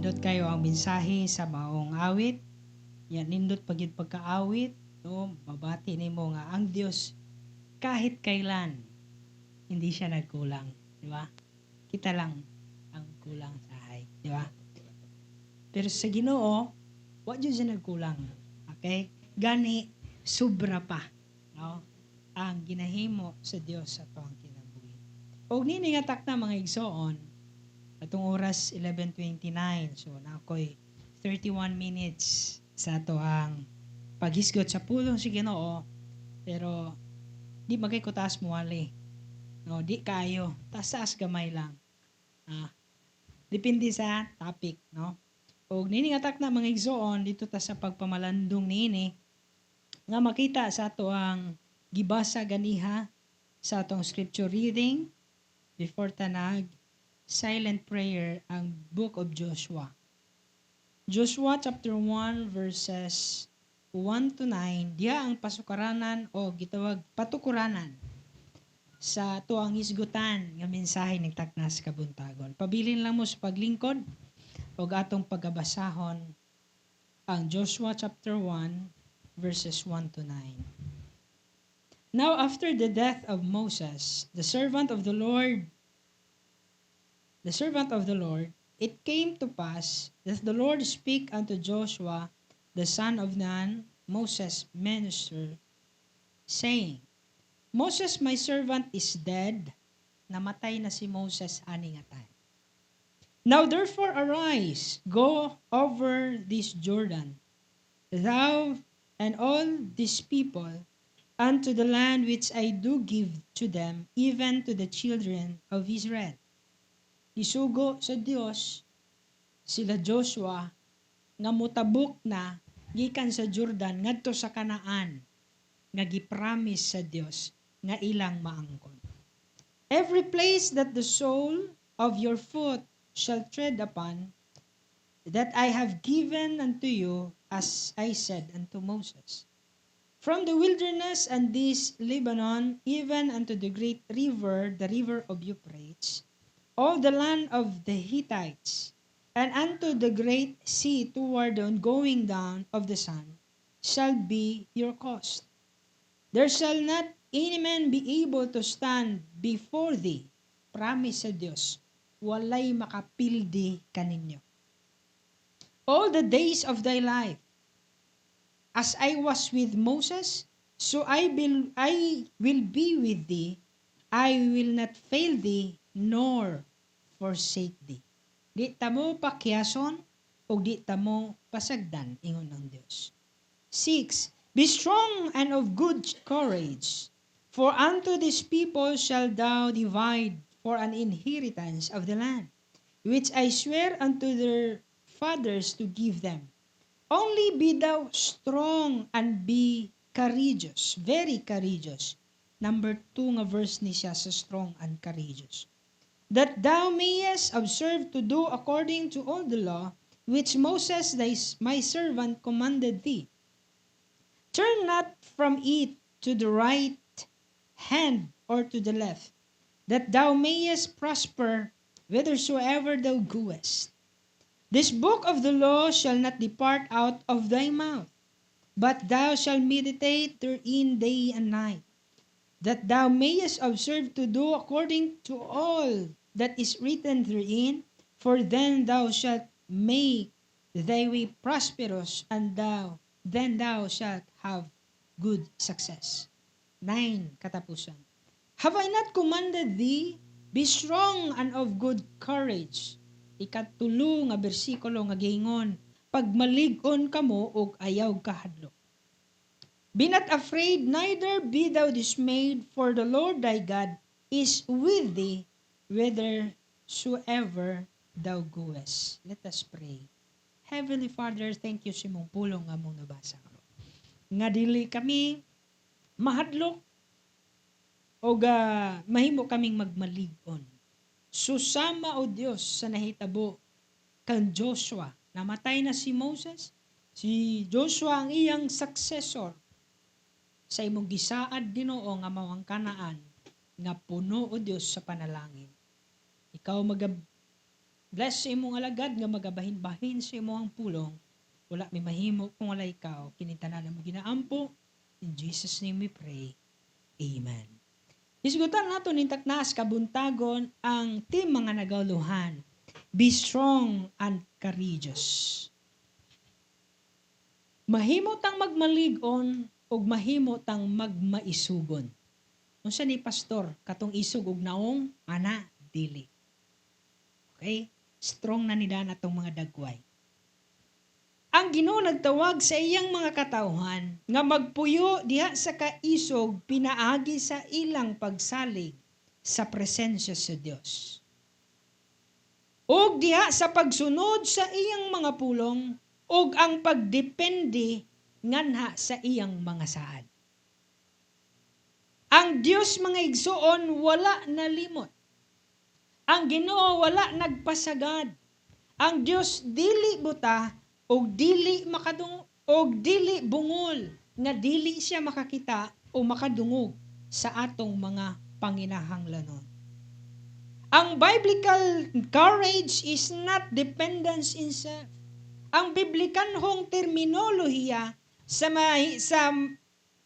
nindot kayo ang mensahe sa maong awit. Yan nindot pagid pagkaawit, no, mabati nimo nga ang Dios kahit kailan hindi siya nagkulang, di ba? Kita lang ang kulang sa hay, di ba? Pero sa Ginoo, wa jud siya nagkulang. Okay? Gani sobra pa, no? Ang ginahimo sa Dios sa tuang kinabuhi. Og nini nga takna mga igsoon, atong oras 11:29. So na ako'y 31 minutes sa ato ang paghisgot sa pulong si Ginoo, pero di magay ko taas muwali. No, di kayo. Taas gamay lang. Depende sa topic, no? Og nini nga takna mga igsoon dito ta sa pagpamalandong nini nga makita sa ato ang gibasa ganiha sa atong scripture reading before tanag silent prayer ang book of Joshua. Joshua chapter 1 verses 1 to 9, diha ang pasukaranan o gitawag patukuranan sa tuang hisgutan nga mensahe ng taknas kabuntagon. Pabilin lang mo sa paglingkod o atong pagabasahon ang Joshua chapter 1 verses 1 to 9. Now after the death of Moses, the servant of the Lord, it came to pass that the Lord spake unto Joshua, the son of Nun, Moses' minister, saying, Moses my servant is dead. Namatay na si Moses ani nga time. Now therefore arise, go over this Jordan, thou and all these people, unto the land which I do give to them, even to the children of Israel. Isugo sa Dios sila Joshua nga mutabok na gikan sa Jordan ngadto sa Kanaan nga gipromise sa Dios nga ilang maangkon. Every place that the sole of your foot shall tread upon, that I have given unto you, as I said unto Moses. From the wilderness and this Lebanon, even unto the great river, the river of Euphrates, all the land of the Hittites, and unto the great sea toward the going down of the sun, shall be your coast. There shall not any man be able to stand before thee. Promise sa Dios, walay makapildi kaninyo. All the days of thy life, as I was with Moses, so I will be with thee. I will not fail thee, nor forsake thee. Di tamo pakyason, o di tamo pasagdan, ingon ng Dios. 6. Be strong and of good courage, for unto this people shall thou divide for an inheritance of the land, which I swear unto their fathers to give them. Only be thou strong and be courageous, very courageous. Number 2 nga verse ni siya sa strong and courageous. That thou mayest observe to do according to all the law which Moses my servant commanded thee. Turn not from it to the right hand or to the left, that thou mayest prosper whithersoever thou goest. This book of the law shall not depart out of thy mouth, but thou shalt meditate therein day and night, that thou mayest observe to do according to all that is written therein, for then thou shalt make thy way prosperous, and then thou shalt have good success. 9. Katapusan. Have I not commanded thee? Be strong and of good courage. Ikatulo nga bersikulo nga giingon, pagmalig-on kamo og ayaw kahadlok. Be not afraid, neither be thou dismayed, for the Lord thy God is with thee whithersoever thou goest. Let us pray. Heavenly Father, thank you sa imong pulong nga mong nabasa ko. Nga dili kami mahadlok o mahimo kaming magmalig-on. Susama o Dios sa nahitabo kang Joshua. Namatay na si Moses. Si Joshua ang iyang successor. Sa imong gisaad Ginoo nga mawang Kanaan nga puno o Dios sa panalangin. Ikaw Bless sa imong alagad nga magabahin-bahin sa imong pulong. Wala may mahimo kung wala ikaw. Kinitanan mo ginaampo. In Jesus' name we pray. Amen. Isgutan nato ning taknas kabuntagon ang team mga nagawluhan. Be strong and courageous. Mahimo tang magmaligon ug mahimo tang magmaisugon. Unsa ni pastor katong isog og naong ana dili. Okay? Strong na nila natong mga dagway. Ang Ginoo nagtawag sa iyang mga katawhan nga magpuyo diha sa kaisog pinaagi sa ilang pagsalig sa presensya sa Dios. Og diha sa pagsunod sa iyang mga pulong og ang pagdepende nganha sa iyang mga saad. Ang Dios mga igsoon wala nalimot. Ang Ginoo wala nagpasagad. Ang Dios dili buta og dili bungol nga dili siya makakita o makadungog sa atong mga panginahanglanon. Ang biblical courage is not dependence in self. Ang biblikanhong terminolohiya sa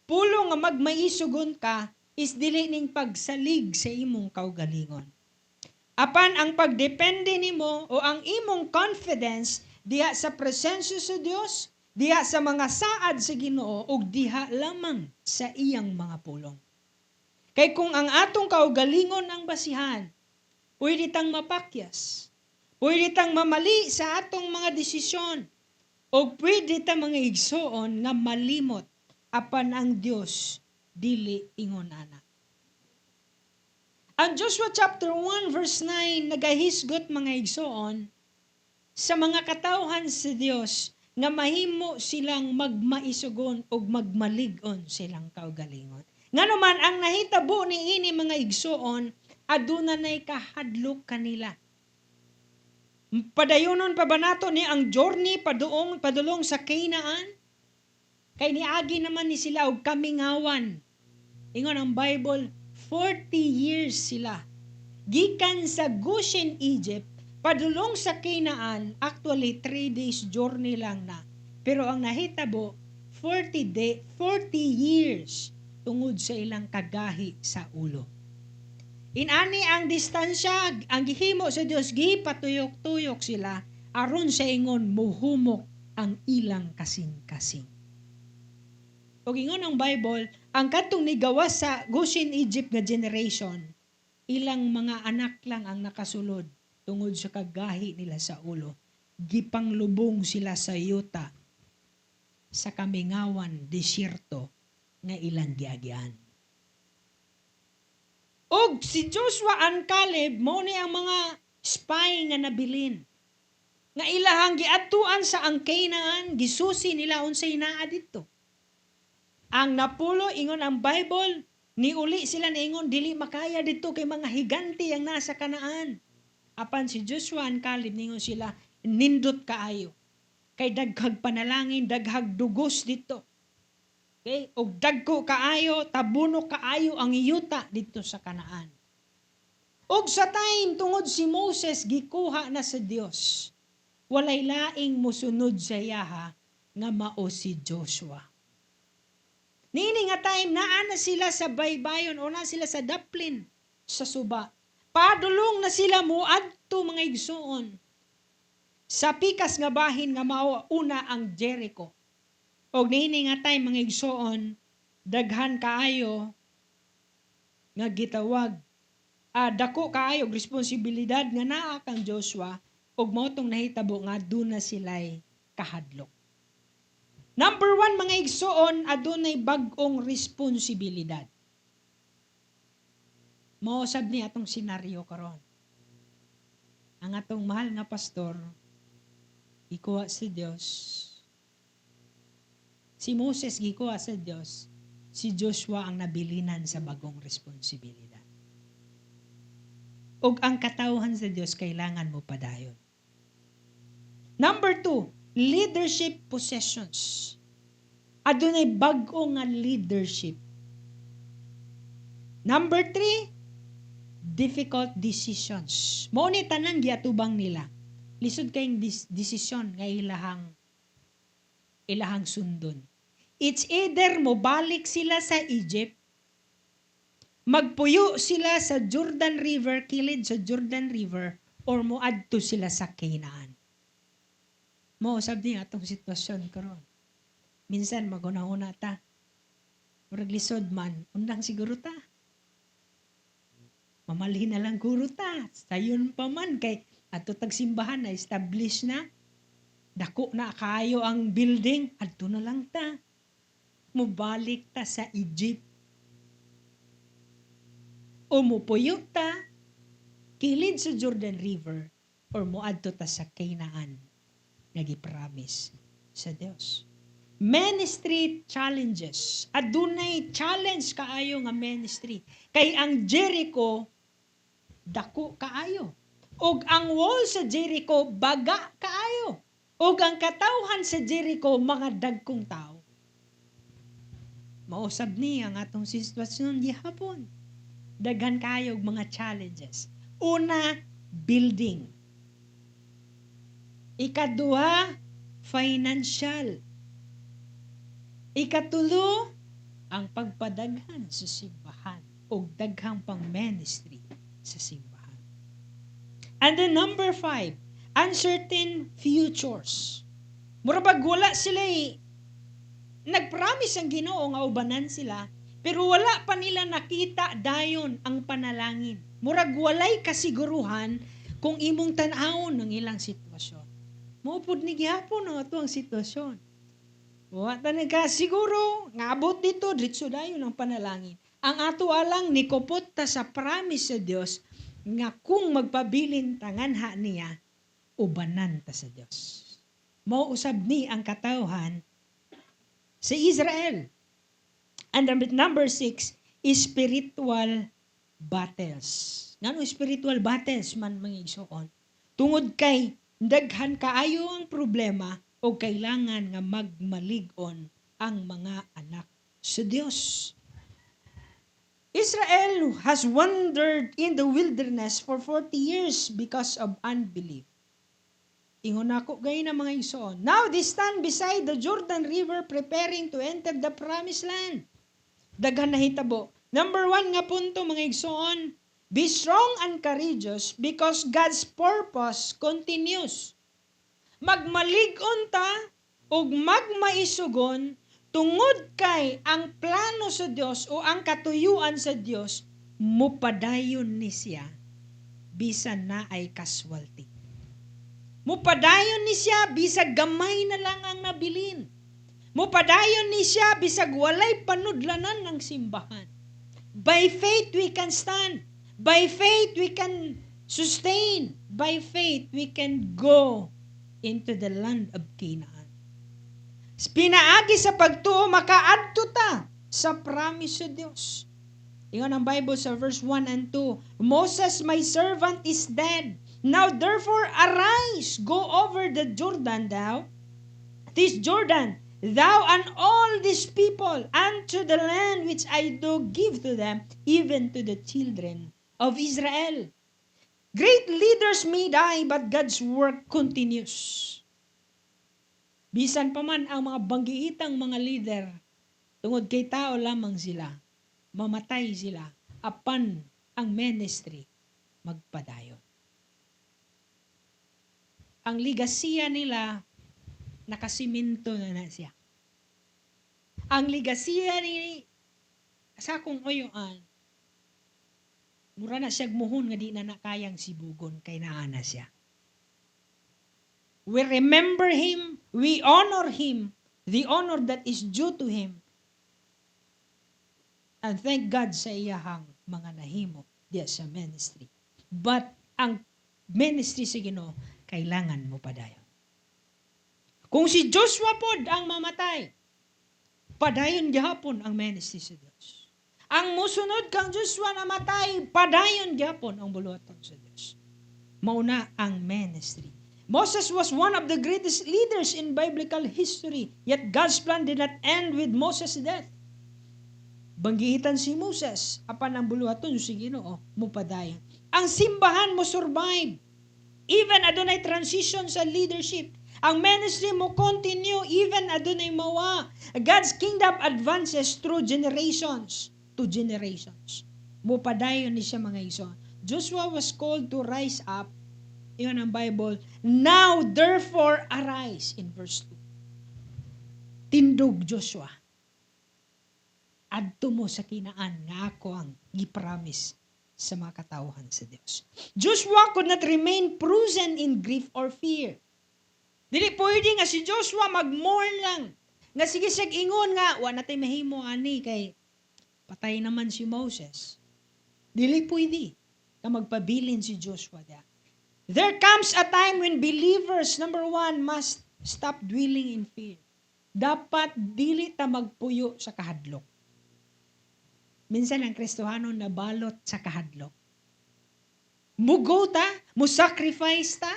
pulong nga magmaisugon ka is dili ning pagsalig sa imong kaugalingon. Apan ang pagdepende nimo o ang imong confidence diha sa presensya sa Dios, diha sa mga saad sa Ginoo ug diha lamang sa iyang mga pulong. Kay kung ang atong kaugalingon ang basihan, pwede tang mapakyas, pwede tang mamali sa atong mga desisyon, o pwede tang mga igsoon nga malimot apan ang Dios dili ingon ana. Ang Joshua chapter 1 verse 9 nagahisgot mga igsoon sa mga katawhan sa Dios nga mahimo silang magmaisugon o magmaligon silang kaugalingon. Nganuman ang nahitabo niini mga igsoon aduna nay kahadlok kanila. Padayonon pa ba nato ni ang journey padulong sa Canaan? Kay niagi naman ni sila og kamingawan. Ingon ang Bible, 40 years sila. Gikan sa Goshen, Egypt, padulong sa Canaan, actually 3 days journey lang na. Pero ang nahitabo, 40 years tungod sa ilang kagahi sa ulo. Inani ang distansya, ang gihimo sa Dios, gipatuyok-tuyok sila, aron sa ingon muhumok ang ilang kasing-kasing. O ingon ang Bible, ang katong nigawas sa Goshen, Egypt nga generation, ilang mga anak lang ang nakasulod tungod sa kagahi nila sa ulo. Gipanglubong sila sa yuta, sa kamingawan, desierto, nga ilang giagian. Og si Joshua and Caleb, mo ni ang mga spy nga nabilin. Nga ilahang giatuan sa ang Canaan, gisusi nila unsay naa dito. Ang napulo, ingon ang Bible, niuli sila na ingon, dili makaya dito kay mga higanti ang nasa Kanaan. Apan si Joshua and Caleb, ningon sila, nindot kaayo. Kay daghag panalangin, daghag dugos dito. Okay? O dagko kaayo, tabuno kaayo ang yuta dito sa Kanaan. Og sa time, tungod si Moses, gikuha na sa Dios. Walay laing musunod sa yaha, nga mao si Joshua. Nini nga time, naa na sila sa baybayon o na sila sa daplin sa suba. Padulong na sila muadto mga igsoon. Sa pikas nga bahin nga mao una ang Jericho. Og nini nga time mga igsoon, daghan kaayo nga gitawag. Dako kaayo og responsibilidad nga naa kang Joshua og mao tong nahitabo nga aduna sila'y kahadlok. Number 1, mga igsoon, adunay bag-ong responsibilidad. Mausab ni atong senaryo karon. Ang atong mahal nga pastor, gikuha sa Dios. Si Moses gikuha sa Dios. Si Joshua ang nabilinan sa bagong responsibilidad. Og ang katawhan sa Dios kailangan mo padayon. Number 2, leadership possessions. Adunay bag-o nga leadership. Number 3, difficult decisions. Mao ni tanang giatubang nila. Lisod kayong desisyon nga ilahang sundon. It's either mobalik sila sa Egypt, magpuyo sila sa Jordan River, kilid sa Jordan River, or moadto sila sa Canaan. Mausab niya atong sitwasyon karon. Minsan maguna-una ta. Murag lisod man, undang siguro ta. Mamalhin na lang guro ta. Sayon pa man kay ato tagsimbahan na establish na. Dako na kayo ang building, adto na lang ta. Mubalik ta sa Egypt. O mupuyo ta, kilid sa Jordan River, or muadto ta sa Canaan, nagi-promise sa Dios. Ministry challenges. Adunay challenge kaayo nga ministry. Kay ang Jericho, dako kaayo. Og ang wall sa Jericho, baga kaayo. Og ang katawhan sa Jericho, mga dagkong tao. Mausab ni ang atong sitwasyon gihapon. Daghan kayo mga challenges. Una, building. Ikaduha, financial. Ikatulo, ang pagpadaghan sa simbahan o daghang pang ministry sa simbahan. And then number 5, uncertain futures. Murabag wala sila nagpromise ang Ginoo nga ubanan sila, pero wala pa nila nakita dayon ang panalangin. Murag walay kasiguruhan kung imong tan-awon ng ilang sitwasyon. Maupod ni gihapon ang ato ang sitwasyon. Wala ka siguro nga abot dito dayon ang panalangin. Ang ato alang nikopot ta sa promise sa Dios nga kung magpabilin tanganha niya, ubanan ta sa Dios. Mao usab ni ang katawhan sa Israel. And number 6, spiritual battles. Ngano spiritual battles man mga igsoon? Tungod kay daghan kaayo ang problema o kailangan nga magmalig-on ang mga anak sa Dios. Israel has wandered in the wilderness for 40 years because of unbelief. Ingon ako gay na mga igsoon. Now they stand beside the Jordan River preparing to enter the promised land. Daghan na hitabo. Number 1 nga punto mga igsoon, be strong and courageous because God's purpose continues. Magmalig-on ta ug magmaisugon tungod kay ang plano sa Dios o ang katuyuan sa Dios mupadayon ni siya bisan na ay casualty. Mupadayon ni siya bisag gamay na lang ang nabilin. Mupadayon ni siya bisag walay panudlanan ng simbahan. By faith we can stand. By faith we can sustain. By faith we can go into the land of Canaan. Pinaagi sa pagtuo makaadto ta sa promise sa Dios. Ingon ang Bible sa verse 1 and 2. Moses, my servant, is dead. Now therefore arise, go over the Jordan this Jordan, thou and all these people, unto the land which I do give to them, even to the children of Israel. Great leaders may die, but God's work continues. Bisan pa man ang mga banggiitang mga leader, tungod kay tao lamang sila, mamatay sila, apan ang ministry magpadayon. Ang ligasiya nila, nakasiminto na siya. Ang ligasiya ni sa akong oyuan, mura na siya muhon nga di na nakayang sibugon kay naana siya. We remember him, we honor him, the honor that is due to him. And thank God sa iyahang mga nahimo diya sa ministry. But ang ministry sa Ginoo, kailangan mo padayon. Kung si Joshua pod ang mamatay, padayon gihapon ang ministry sa Dios. Ang musunod kang Joshua na matay, padayon gihapon ang buluhaton sa Dios. Mauna ang ministry. Moses was one of the greatest leaders in biblical history, yet God's plan did not end with Moses' death. Banggitan si Moses, apan ang buluhaton sa Ginoo mo padayon. Ang simbahan mo survive. Even adunay transition sa leadership. Ang ministry mo continue even adunay mawa. God's kingdom advances through generations to generations. Mupadayon ni siya mga igsoon. Joshua was called to rise up. Iyon ang Bible. Now therefore arise in verse 2. Tindog Joshua. Adto mo sa kinaan nga ako ang gipromise sa mga katawhan sa Dios. Joshua could not remain frozen in grief or fear. Dili pwede nga si Joshua mag-mourn lang. Nga sige siyag ingon nga, wa natay mahimo ani kay patay naman si Moses. Dili pwede ka magpabilin si Joshua diya. There comes a time when believers, number one, must stop dwelling in fear. Dapat dili ta magpuyo sa kahadlok. Minsan ang Kristohano nabalot sa kahadlok. Mugo ta, musacrifice ta.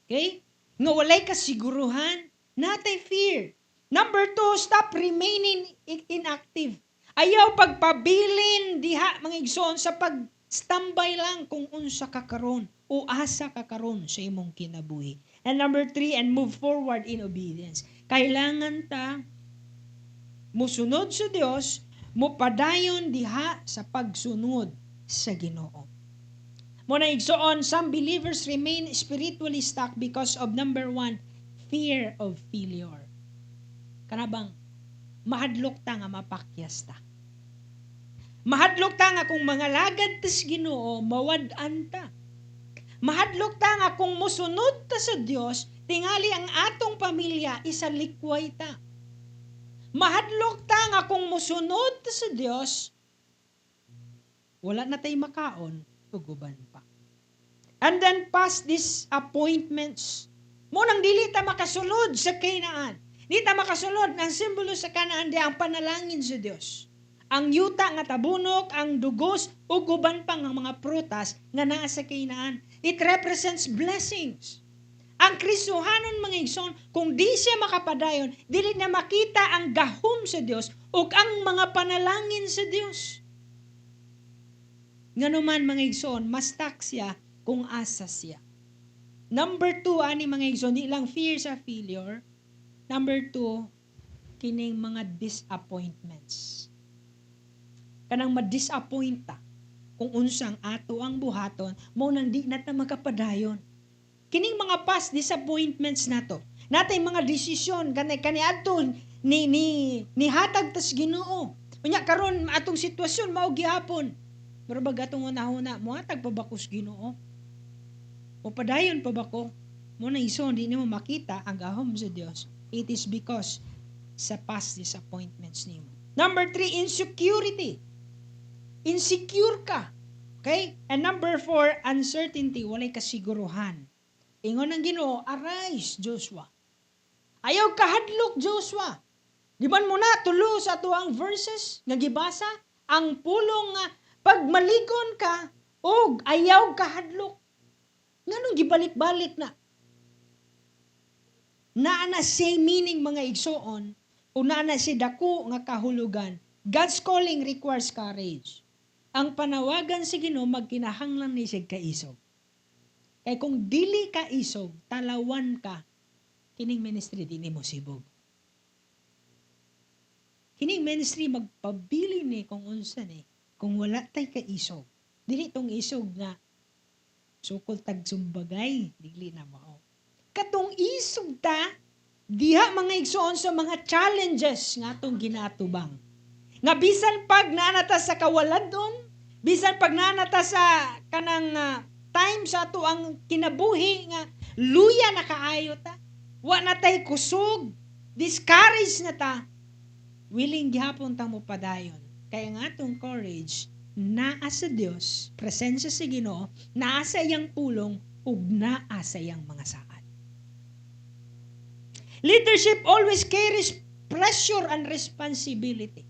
Okay? Nga walay kasiguruhan, natay fear. Number two, stop remaining inactive. Ayaw pagpabilin diha mga igsoon sa pag-standby lang kung unsa ka karon o asa ka karon sa imong kinabuhi. And number three, and move forward in obedience. Kailangan ta musunod sa Dios, mupadayon diha sa pagsunod sa Ginoo. Muna igsoon, some believers remain spiritually stuck because of number one, fear of failure. Kanabang mahadlok ta nga mapakyas ta. Mahadlok ta nga kung mga lagad tas Ginoo mawad-an ta. Mahadlok ta nga kung musunod ta sa Dios, tingali ang atong pamilya isalikway ta. Mahadlok ta nga kung musunod ta sa Dios, wala na tay makaon, uguban pa. And then past these appointments, munang dili ta makasulod sa Kanaan. Di ta makasulod ng simbolo sa Kanaan di ang panalangin sa Dios. Ang yuta nga tabunok, ang dugos, uguban pa ng mga prutas nga naa sa Kanaan. It represents blessings. Ang Kristohanon mga igsoon, kung di siya makapadayon, dili na makita ang gahom sa Dios ug ang mga panalangin sa Dios. Nganuman mga igsoon, mastak siya kung asa siya. Number two, ani mga igsoon, di lang fear sa failure. Number two, kining mga disappointments. Kanang ma-disappoint ta kung unsang ato ang buhaton, mo nang di na ta makapadayon. Kining mga past disappointments nato, natay mga desisyon kani adto ni hatag tas Ginoo. Unya karon atong sitwasyon mao gihapon. Pero bag atong una-una, mohatag pa ba ko sa Ginoo? O padayon pa ba ko? Mo na ison di nimo makita ang gahom sa Dios. It is because sa past disappointments nimo. Number 3, insecurity. Insecure ka. Okay? And number 4, uncertainty, walay kasiguruhan. Ingon ang Ginoo, arise, Joshua. Ayaw kahadlok, Joshua. Di man mo na tulo sa tuang verses nga gibasa, ang pulong nga pag maligon ka, og ayaw kahadlok. Nganong gibalik-balik na? Naana say meaning mga igsoon, o naana si dako nga kahulugan. God's calling requires courage. Ang panawagan sa Ginoo magkinahanglan ni siya kaisog. Kay kung dili ka isog, talawan ka, kining ministry din mo sibog. Kining ministry magpabili ni kung unsa ni, kung wala tay ka isog. Dili tong isog nga sukol tag sumbagay, dili na mao. Katong isog ta, diha mga igsoon sa mga challenges nga tong ginatubang. Nga bisan pag naanata sa kawaladon, bisan pag naanata sa kanang time sa ato ang kinabuhi nga luya na kaayo ta, wa na tay kusog, discourage na ta, willing gihapon ta mo padayon. Kaya nga atong courage, naa sa Dios, presensya sa Ginoo, naa sa iyang pulong, ug naa sa iyang mga saad. Leadership always carries pressure and responsibility.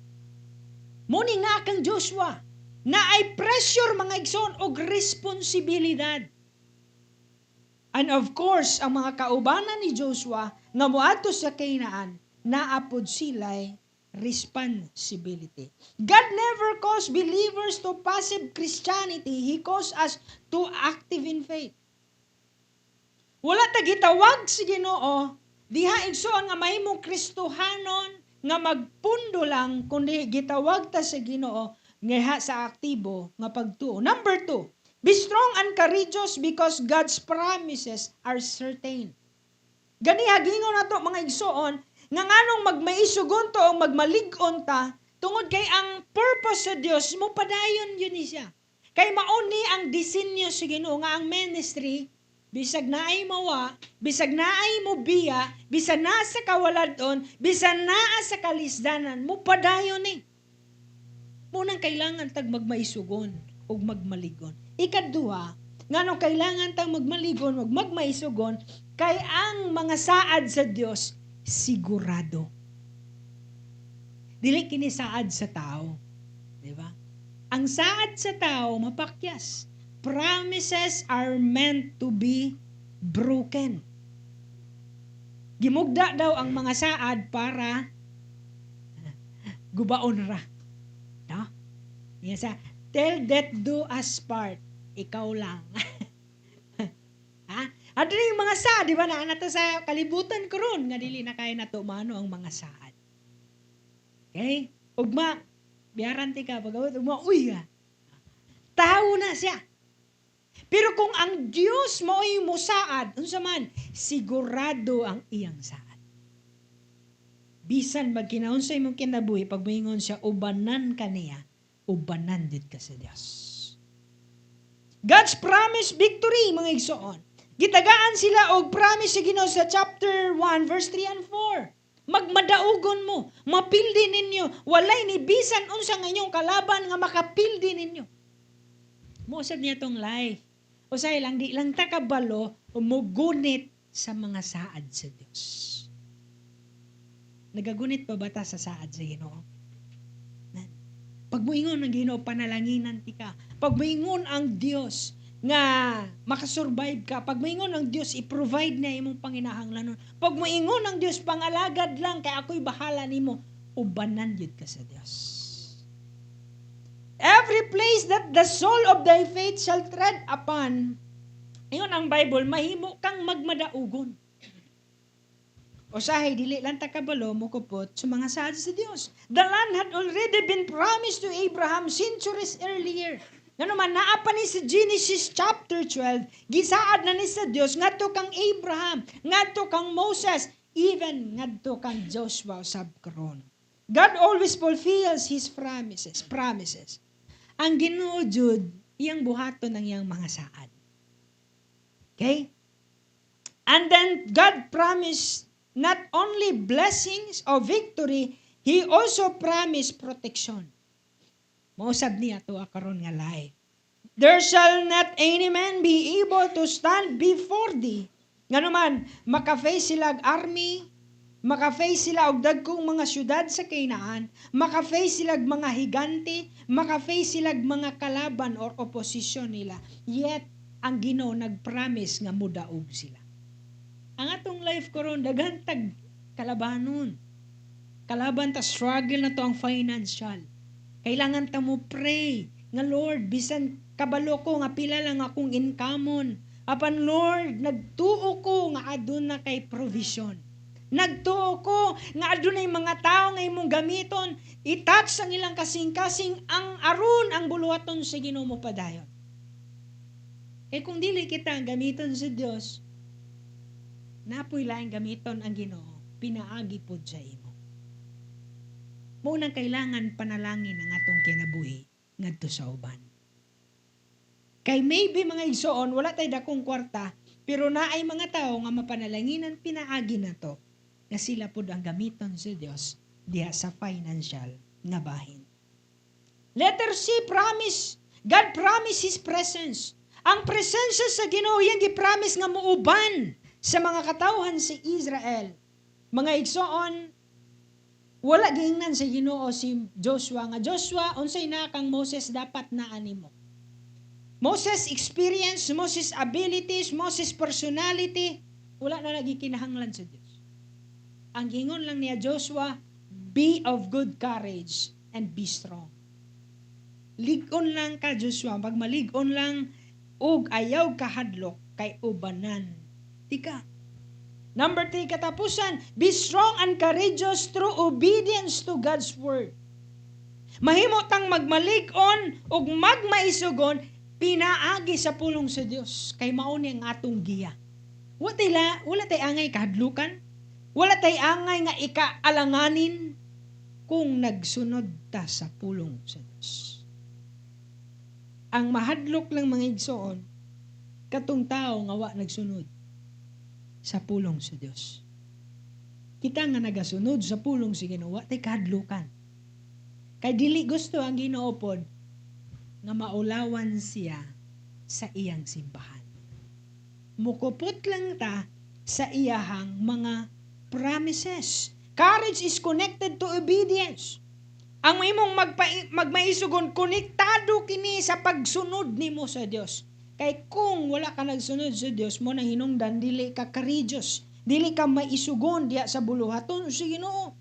Muni nga kang Joshua, na ay pressure mga igsoon og responsibilidad. And of course, ang mga kaubanan ni Joshua nga moadto sa Kanaan, naapod sila'y responsibility. God never calls believers to passive Christianity. He calls us to active in faith. Wala ta gitawag si Ginoo diha igsoon nga mahimong Kristohanon nga magpundo lang kundi gitawag ta sa Ginoo nga sa aktibo nga pagtuo. Number 2, be strong and courageous because God's promises are certain. Gani hagingon nato mga igsoon nga nganong magmaisugon to o magmalig-on ta tungod kay ang purpose sa Dios mo padayon yun siya. Kay mauni ang disenyo sa Ginoo nga ang ministry bisag naay mawa, bisag naay mo biya, bisag naa sa kawaladon, bisag naa sa kalisdanan, mo padayon ni. Munang kailangan tag magmaisugon o magmaligon. Ikaduha, nganong kailangan tag magmaligon o magmaisugon, kay ang mga saad sa Dios sigurado. Dili kini saad sa tao, di ba? Ang saad sa tao mapakyas. Promises are meant to be broken. Gimugda daw ang mga saad para gubaon ra. No? Yes, tell death do us part. Ikaw lang. Ha? At yung mga saad, di ba na nato sa kalibutan karon nga dili na kaya nato mano ang mga saad. Okay? Ugma, biyaran ti ka, pagawit, ugma, uy ka. Tao na siya. Pero kung ang Diyos mo'y musaad, unsa man, sigurado ang iyang saad. Bisan magkinaon sa imong kinabuhi, pag moingon siya, ubanan ka niya, ubanan din ka sa Diyos. God's promise victory, mga igsoon. Gitagaan sila og promise sa Ginoo sa chapter 1, verse 3 and 4. Magmadaugon mo, mapildi ninyo, walay ni bisan unsa nga inyong kalaban nga makapildi ninyo. Mousab niya tong life. Usay lang, di lang takabalo, umugunit sa mga saad sa Diyos. Nagagunit pa ba ta sa saad sa Ginoo? Pag muingon ang Ginoo, panalanginan ti ka. Pag muingon ang Diyos, nga makasurvive ka. Pag muingon ang Diyos, i-provide na imong panginahanglanon. Pag muingon ang Diyos, pangalagad lang, kay ako'y bahala nimo, ubanan yun ka sa Diyos. Every place that the sole of thy faith shall tread upon, ingon ang Bible, mahimo kang magmadaugon. Usahay, dili lang takabalo mo kupot sa mga saad sa Dios. The land had already been promised to Abraham centuries earlier. Nga naman, naapa ni sa Genesis chapter 12, gisaad na ni sa Dios, ngadto kang Abraham, ngadto kang Moses, even ngadto kang Joshua usab karon. God always fulfills His promises. Ang Ginoo jud iyang buhaton ng iyang mga saad. Okay? And then God promised not only blessings or victory, He also promised protection. Mausab niya to karon nga life. There shall not any man be able to stand before thee. Nga naman, maka-face sila army, maka-face sila og dagkong mga syudad sa Canaan, maka-face sila mga higante, maka-face sila mga kalaban or opposition nila. Yet, ang Ginoo nag-promise nga mudaog sila. Ang atong life karon daghan tag kalabanon. Kalaban ta struggle na to ang financial. Kailangan ta mo pray nga Lord, bisan kabalo ko nga pila lang akong income. Apan Lord, nagtuo ko nga aduna kay provision. Nagtuo ko nga adunay mga tao nga imong gamiton, i-touch ang ilang kasing-kasing ang aron ang buluhaton sa Ginoo mo padayon. Kung dili kita ang gamiton sa Dios, napoy laing gamiton ang Ginoo, pinaagi pod sa imo. Munang kailangan panalangin ang atong kinabuhi ngadto sa uban. Kay maybe mga igsoon, wala tay dakong kwarta, pero naay mga tao nga mapanalanginan pinaagi na to nga sila pod ang gamiton sa Dios diha sa financial nga bahin. Letter C, promise. God promise His presence. Ang presensya sa Ginoo yang gipromise nga muuban sa mga katawhan si Israel. Mga igsoon, wala giingnan sa Ginoo si Joshua nga Joshua unsay na kang Moses dapat naa nimo. Moses experience, Moses abilities, Moses personality, wala na nagikinahanglan sa Dios. Ang gingon lang niya Joshua, be of good courage and be strong. Ligon lang ka Joshua, pag maligon lang og ayaw kahadlok kay ubanan Tika. Number 3, katapusan, be strong and courageous through obedience to God's word. Mahimo tang magmalig-on ug magmaisugon pinaagi sa pulong sa Dios kay mao ni ang atong giya. Wala tay angay kahadlukan. Wala tay angay nga ikaalanganin kung nagsunod ta sa pulong sa Dios. Ang mahadlok lang mga igsoon, katong tao nga wa nagsunod sa pulong sa Dios. Kita nga nagasunod sa pulong sa Ginoo, tay kahadlukan. Kay dili gusto ang Ginoo pod nga maulawan siya sa iyang simbahan. Mukupot lang ta sa iyahang mga promises. Courage is connected to obedience. Ang imong magmaisugon, konektado kini sa pagsunod nimo sa Dios. Kay kung wala ka nagsunod sa Dios, mo nang hinungdan, dili ka courageous. Dili ka maisugon diya sa buluhaton sa Ginoo.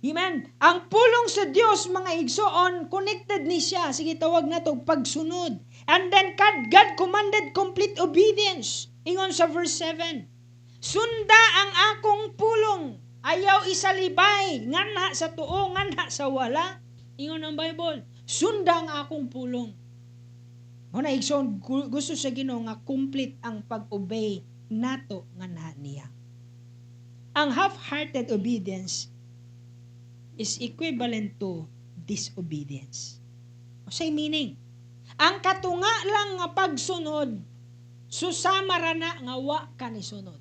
Amen. Ang pulong sa Dios, mga igsoon, connected ni siya. Sige, tawag na to, pagsunod. And then God commanded complete obedience. Ingon sa verse 7. Sunda ang akong pulong. Ayaw isalibay. Nganha sa tuo, nganha sa wala. Ingon ang Bible. Sunda ang akong pulong. Muna igsoon, gusto sa Ginoo nga complete ang pag-obey nato nganha niya. Ang half-hearted obedience is equivalent to disobedience. O say meaning, ang katunga lang nga pagsunod, susama ra na nga wa ka ni sunod.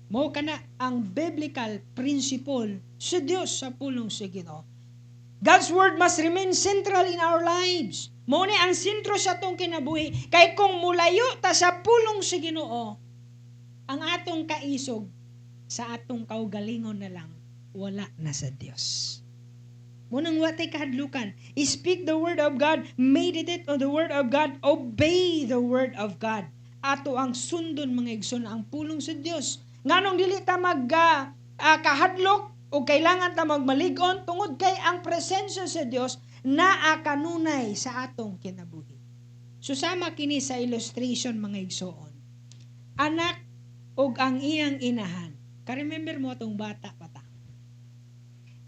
Mao kana ang biblical principle sa Dios sa pulong sa Ginoo. God's word must remain central in our lives. Mao ni ang sentro sa atong kinabuhi. Kay kung mulayo ta sa pulong sa Ginoo, ang atong kaisog sa atong kaugalingon na lang wala na sa Dios. Munang watay kahadlukan. Speak the word of God, meditate on the word of God, obey the word of God. Ato ang sundon mga igsoon ang pulong sa Dios. Nganong dili ta kahadlok o kailangan ta magmalig-on tungod kay ang presensya sa Dios naa kanunay sa atong kinabuhi. Susama kini sa illustration mga igsoon. Anak og ang iyang inahan. Ka-remember mo atong bata pata.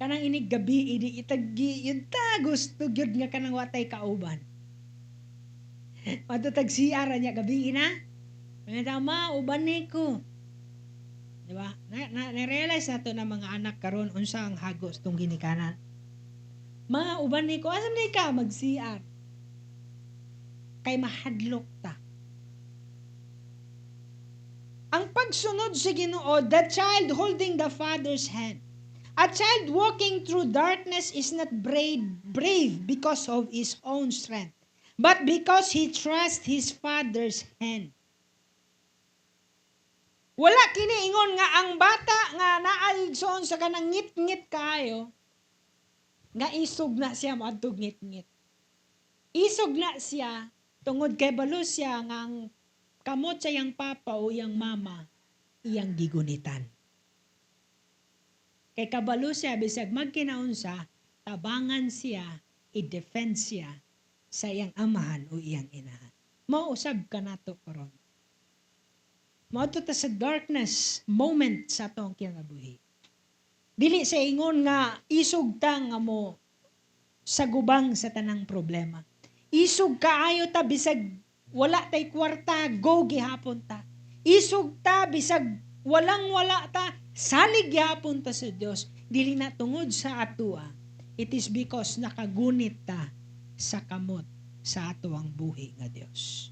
Kanang inig gabi idi itaggi yun ta gusto gyud nga kanang watay kauban. Matutag siara niya gabi na. Tama uban ni ko. Di ba? Na-realize nato na mga anak karon unsa ang hagos tong ginikanan. Mga uban ni ko asam ni ka mag-CR. Kay mahadlok ta. Ang pagsunod sa Ginoo, the child holding the father's hand. A child walking through darkness is not brave because of his own strength, but because he trusts his father's hand. Wala kini ingon nga ang bata nga naayigsoon sa kanang ngit-ngit kayo, nga isog na siya maadtog ngit-ngit. Isog na siya tungod kay balo siya nga ang kamot sa iyang papa o iyang mama iyang gigunitan. Kay kabalo siya, bisag magkinaunsa, tabangan siya, i-defend siya sa iyang amahan o iyang inahan. Mausab ka na to karon. Mauto ta sa darkness moment sa atong kinabuhi. Dili sa ingon nga isog ta nga mo sa gubang sa tanang problema. Isog kaayo ta bisag wala tay kwarta, go gihapon ta. Isog ta bisag walang-wala ta, salig gihapon ta sa Dios. Dili na tungod sa atua. It is because nakagunit ta sa kamot sa ato ang buhi nga Dios.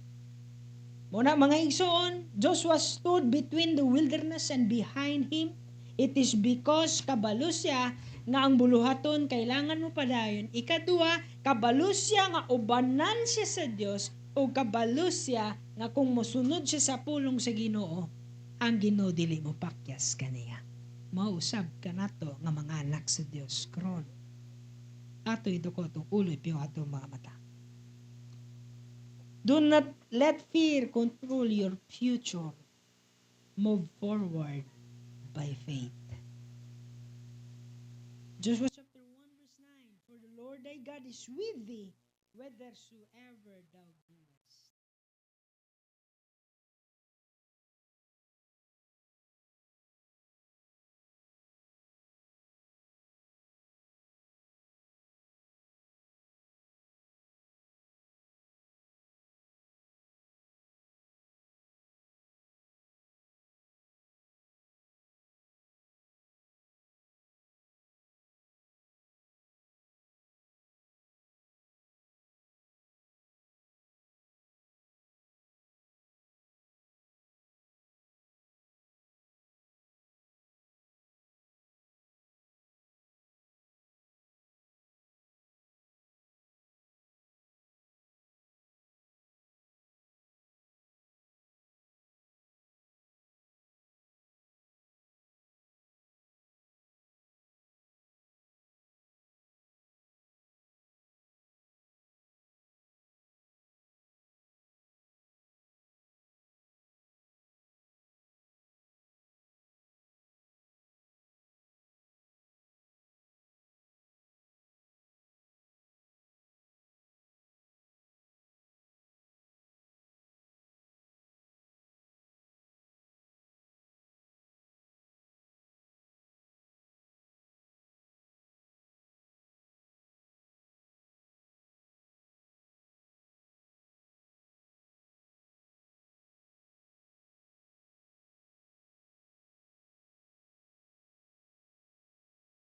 Muna mga igsoon, Joshua stood between the wilderness and behind him. It is because kabalo siya nga ang buluhaton kailangan mo padayon. Ikaduha, kabalo siya nga ubanan siya sa Dios o kabalo siya nga kung mosunod siya sa pulong sa Ginoo, ang Ginoo dili mo pakyas kaniya. Mausab ka nato nga mga anak sa Dios karon. Ato idukot ang ulo piyo ato mga mata. Do not let fear control your future. Move forward by faith. Joshua chapter 1 verse 9. For the Lord thy God is with thee, whithersoever thou goest.